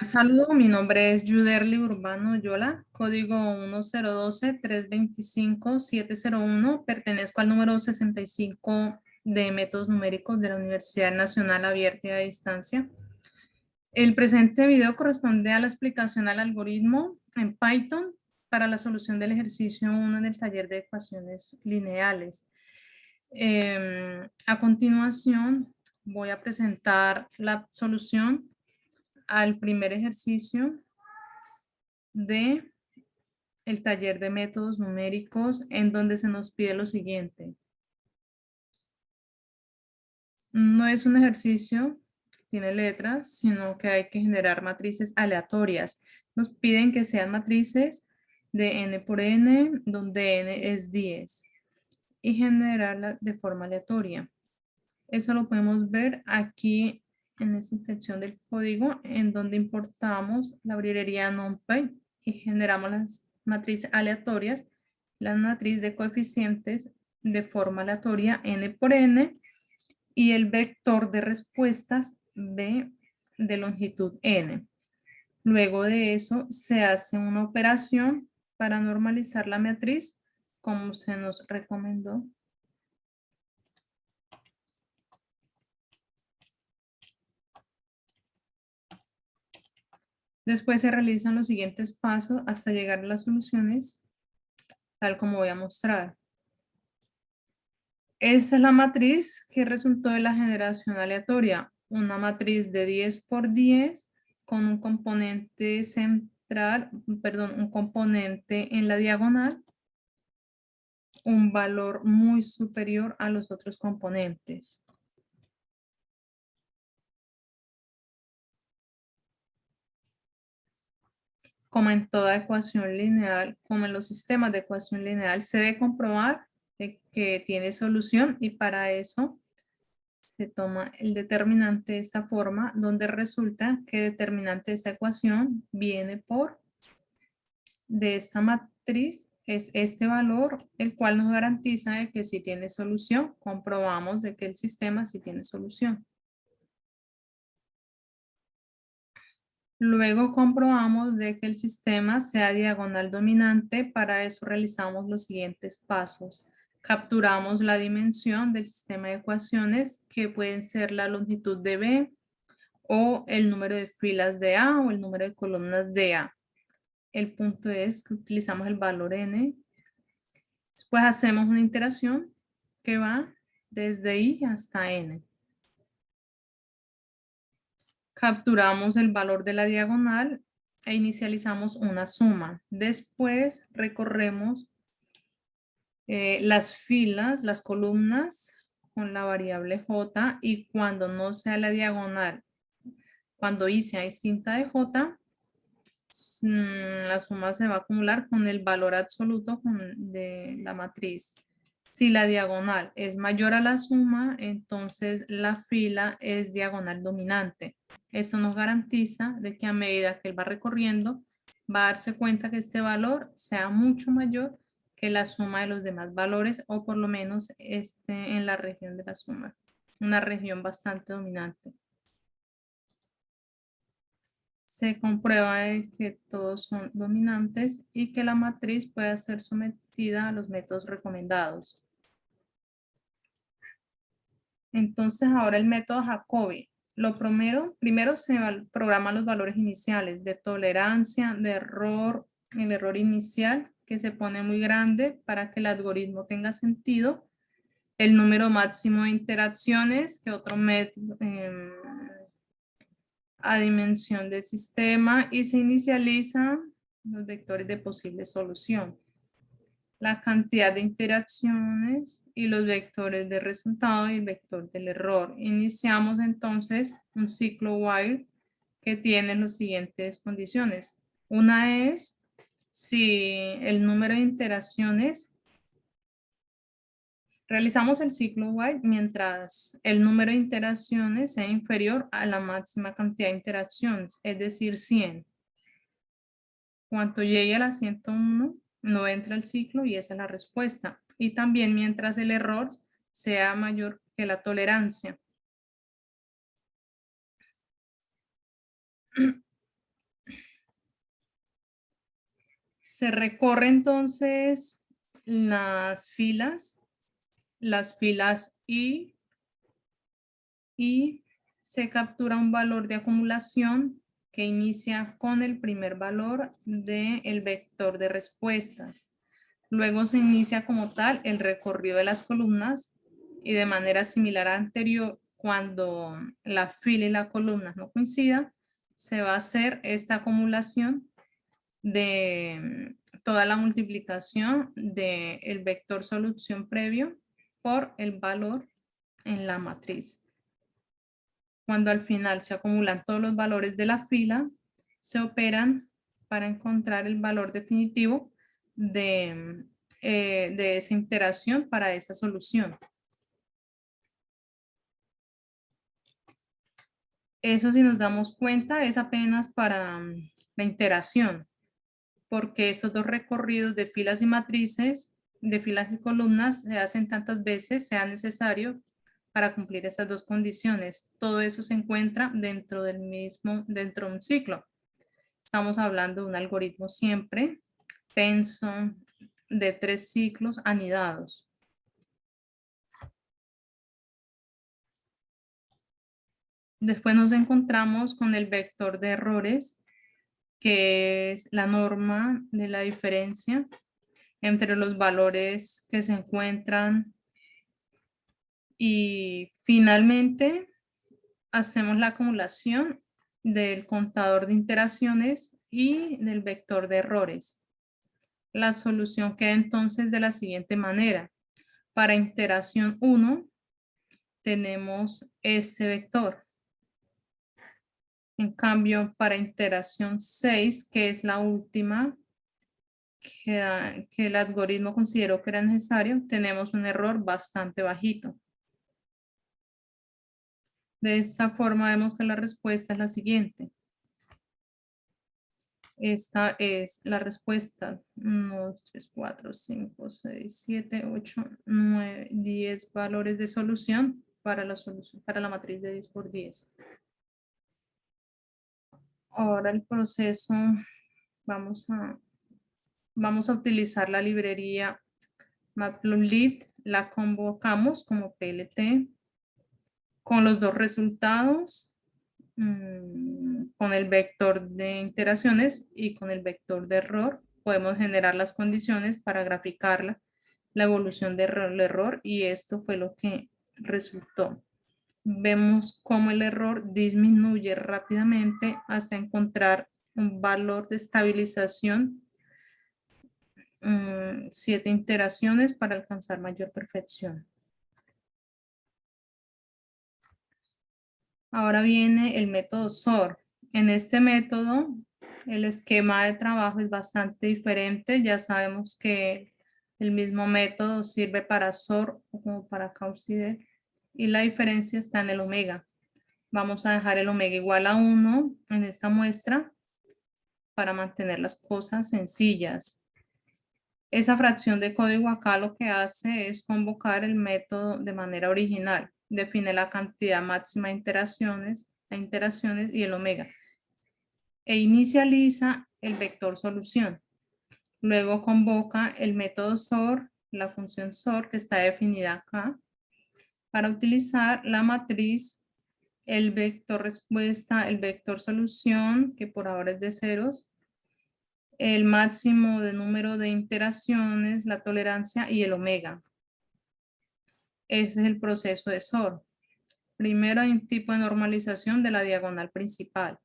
Saludo, mi nombre es Yuderli Urbano Yola, código 1012-325-701. Pertenezco al número 65 de métodos numéricos de la Universidad Nacional Abierta y a Distancia. El presente video corresponde a la explicación al algoritmo en Python para la solución del ejercicio 1 en el taller de ecuaciones lineales. A continuación, voy a presentar la solución al primer ejercicio de el taller de métodos numéricos, en donde se nos pide lo siguiente. No es un ejercicio que tiene letras, sino que hay que generar matrices aleatorias. Nos piden que sean matrices de n por n, donde n es 10, y generarla de forma aleatoria. Eso lo podemos ver aquí en esta sección del código, en donde importamos la librería NumPy y generamos las matrices aleatorias, la matriz de coeficientes de forma aleatoria n por n y el vector de respuestas b de longitud n. Luego de eso se hace una operación para normalizar la matriz como se nos recomendó. Después se realizan los siguientes pasos hasta llegar a las soluciones, tal como voy a mostrar. Esta es la matriz que resultó de la generación aleatoria. Una matriz de 10 por 10 con un componente central, un componente en la diagonal, un valor muy superior a los otros componentes. Como en toda ecuación lineal, como en los sistemas de ecuación lineal, se debe comprobar que tiene solución, y para eso se toma el determinante de esta forma, donde resulta que el determinante de esta ecuación viene por de esta matriz, es este valor, el cual nos garantiza de que si tiene solución. Comprobamos de que el sistema sí tiene solución. Luego comprobamos de que el sistema sea diagonal dominante. Para eso realizamos los siguientes pasos. Capturamos la dimensión del sistema de ecuaciones, que pueden ser la longitud de B, o el número de filas de A, o el número de columnas de A. El punto es que utilizamos el valor n. Después hacemos una iteración que va desde i hasta n. Capturamos el valor de la diagonal e inicializamos una suma. Después recorremos las filas, las columnas con la variable j, y cuando no sea la diagonal, cuando i sea distinta de j, la suma se va a acumular con el valor absoluto de la matriz. Si la diagonal es mayor a la suma, entonces la fila es diagonal dominante. Esto nos garantiza de que a medida que él va recorriendo, va a darse cuenta que este valor sea mucho mayor que la suma de los demás valores, o por lo menos esté en la región de la suma, una región bastante dominante. Se comprueba que todos son dominantes y que la matriz puede ser sometida a los métodos recomendados. Entonces ahora el método Jacobi. Primero se programan los valores iniciales de tolerancia, de error, el error inicial, que se pone muy grande para que el algoritmo tenga sentido. El número máximo de interacciones, que otro método, a dimensión del sistema, y se inicializan los vectores de posible solución, la cantidad de interacciones y los vectores de resultado y el vector del error. Iniciamos entonces un ciclo while que tiene las siguientes condiciones. Una es si el número de interacciones, realizamos el ciclo while mientras el número de interacciones sea inferior a la máxima cantidad de interacciones, es decir, 100. Cuando llegue a la 101, no entra el ciclo y esa es la respuesta. Y también mientras el error sea mayor que la tolerancia. Se recorre entonces las filas y se captura un valor de acumulación que inicia con el primer valor del vector de respuestas. Luego se inicia como tal el recorrido de las columnas y de manera similar a anterior, cuando la fila y la columna no coincidan, se va a hacer esta acumulación de toda la multiplicación del vector solución previo por el valor en la matriz. Cuando al final se acumulan todos los valores de la fila, se operan para encontrar el valor definitivo de esa iteración para esa solución. Eso, si nos damos cuenta, es apenas para la iteración, porque esos dos recorridos de filas y matrices, de filas y columnas, se hacen tantas veces sea necesario para cumplir estas dos condiciones. Todo eso se encuentra dentro de un ciclo. Estamos hablando de un algoritmo siempre tenso de 3 ciclos anidados. Después nos encontramos con el vector de errores, que es la norma de la diferencia entre los valores que se encuentran, y finalmente hacemos la acumulación del contador de iteraciones y del vector de errores. La solución queda entonces de la siguiente manera. Para iteración 1 tenemos este vector. En cambio, para iteración 6, que es la última que el algoritmo consideró que era necesario, tenemos un error bastante bajito. De esta forma vemos que la respuesta es la siguiente. Esta es la respuesta. 1, 3, 4, 5, 6, 7, 8, 9, 10 valores de solución para la matriz de 10 por 10. Ahora el proceso, vamos a utilizar la librería Matplotlib, la convocamos como PLT con los dos resultados, con el vector de iteraciones y con el vector de error. Podemos generar las condiciones para graficarla, la evolución del error, y esto fue lo que resultó. Vemos cómo el error disminuye rápidamente hasta encontrar un valor de estabilización, 7 iteraciones para alcanzar mayor perfección. Ahora viene el método SOR. En este método, el esquema de trabajo es bastante diferente. Ya sabemos que el mismo método sirve para SOR como para Cauchy, y la diferencia está en el omega. Vamos a dejar el omega igual a 1 en esta muestra para mantener las cosas sencillas. Esa fracción de código acá lo que hace es convocar el método de manera original. Define la cantidad máxima de iteraciones y el omega. E inicializa el vector solución. Luego convoca el método SOR, la función SOR que está definida acá, para utilizar la matriz, el vector respuesta, el vector solución, que por ahora es de ceros, el máximo de número de iteraciones, la tolerancia y el omega. Ese es el proceso de SOR. Primero hay un tipo de normalización de la diagonal principal.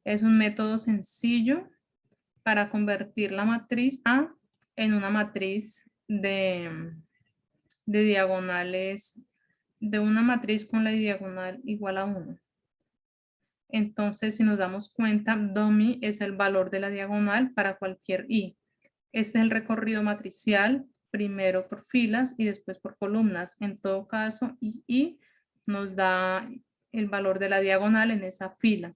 Es un método sencillo para convertir la matriz A en una matriz de diagonales, de una matriz con la diagonal igual a 1. Entonces, si nos damos cuenta, DOMI es el valor de la diagonal para cualquier I. Este es el recorrido matricial, primero por filas y después por columnas. En todo caso, I nos da el valor de la diagonal en esa fila.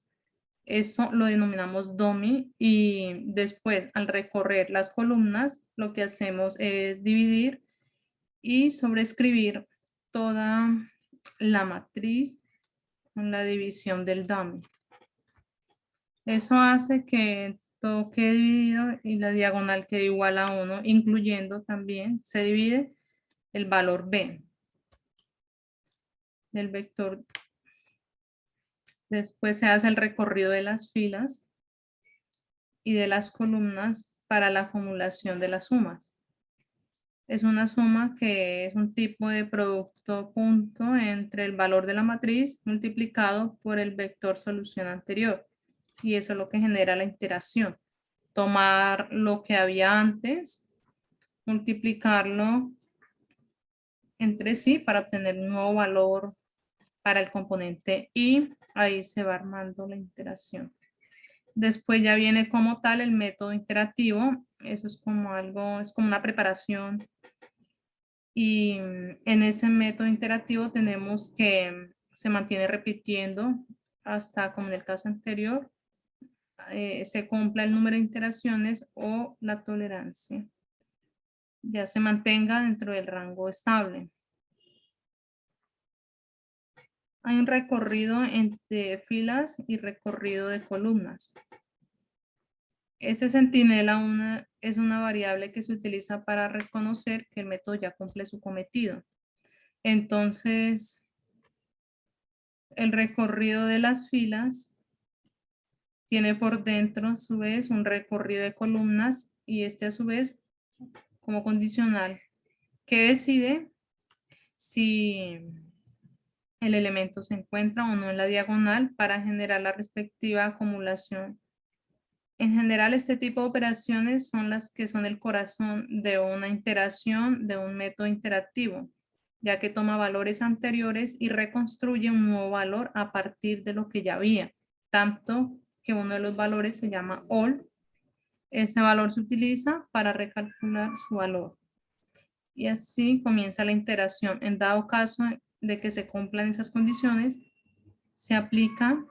Eso lo denominamos DOMI, y después, al recorrer las columnas, lo que hacemos es dividir y sobreescribir toda la matriz con la división del DOMI. Eso hace que todo quede dividido y la diagonal quede igual a 1, incluyendo también, se divide el valor b del vector. Después se hace el recorrido de las filas y de las columnas para la acumulación de las sumas. Es una suma que es un tipo de producto punto entre el valor de la matriz multiplicado por el vector solución anterior. Y eso es lo que genera la iteración. Tomar lo que había antes, multiplicarlo entre sí para obtener un nuevo valor para el componente y ahí se va armando la iteración. Después ya viene como tal el método iterativo. Eso es como algo, es como una preparación. Y en ese método interactivo tenemos que se mantiene repitiendo hasta, como en el caso anterior, se cumpla el número de iteraciones o la tolerancia ya se mantenga dentro del rango estable. Hay un recorrido entre filas y recorrido de columnas. Este centinela es una variable que se utiliza para reconocer que el método ya cumple su cometido. Entonces, el recorrido de las filas tiene por dentro, a su vez, un recorrido de columnas y este, a su vez, como condicional, que decide si el elemento se encuentra o no en la diagonal para generar la respectiva acumulación. En general, este tipo de operaciones son las que son el corazón de una iteración de un método interactivo, ya que toma valores anteriores y reconstruye un nuevo valor a partir de lo que ya había, tanto que uno de los valores se llama all. Ese valor se utiliza para recalcular su valor. Y así comienza la iteración. En dado caso de que se cumplan esas condiciones, se aplica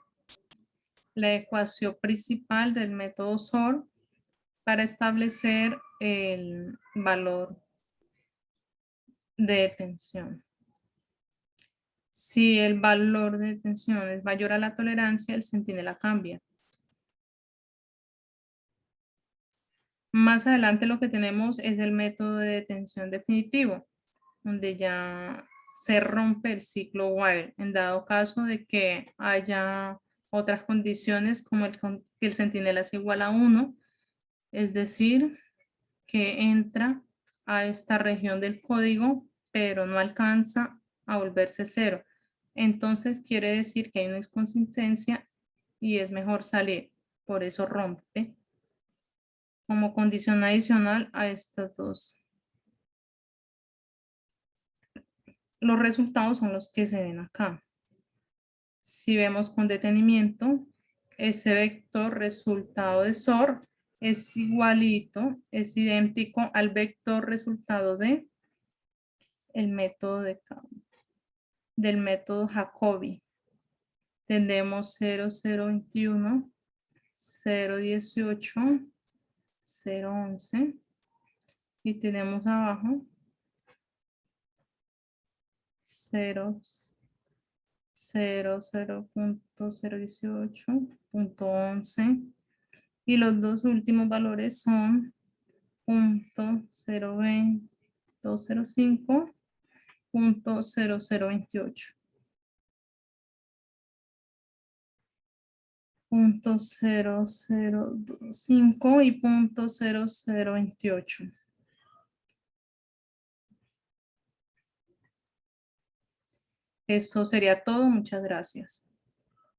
la ecuación principal del método SOR para establecer el valor de tensión. Si el valor de tensión es mayor a la tolerancia, el centinela cambia. Más adelante lo que tenemos es el método de detención definitivo, donde ya se rompe el ciclo while en dado caso de que haya otras condiciones como que el centinela es igual a 1, es decir, que entra a esta región del código, pero no alcanza a volverse 0. Entonces quiere decir que hay una inconsistencia y es mejor salir. Por eso rompe como condición adicional a estas dos. Los resultados son los que se ven acá. Si vemos con detenimiento, ese vector resultado de SOR es igualito, es idéntico al vector resultado de el método del método Jacobi. Tenemos 0,021, 0,18, 0,11 y tenemos abajo 0,0.018.11 y los dos últimos valores son 0.020, 205.0028. 0.0025 y 0.0028. Eso sería todo. Muchas gracias.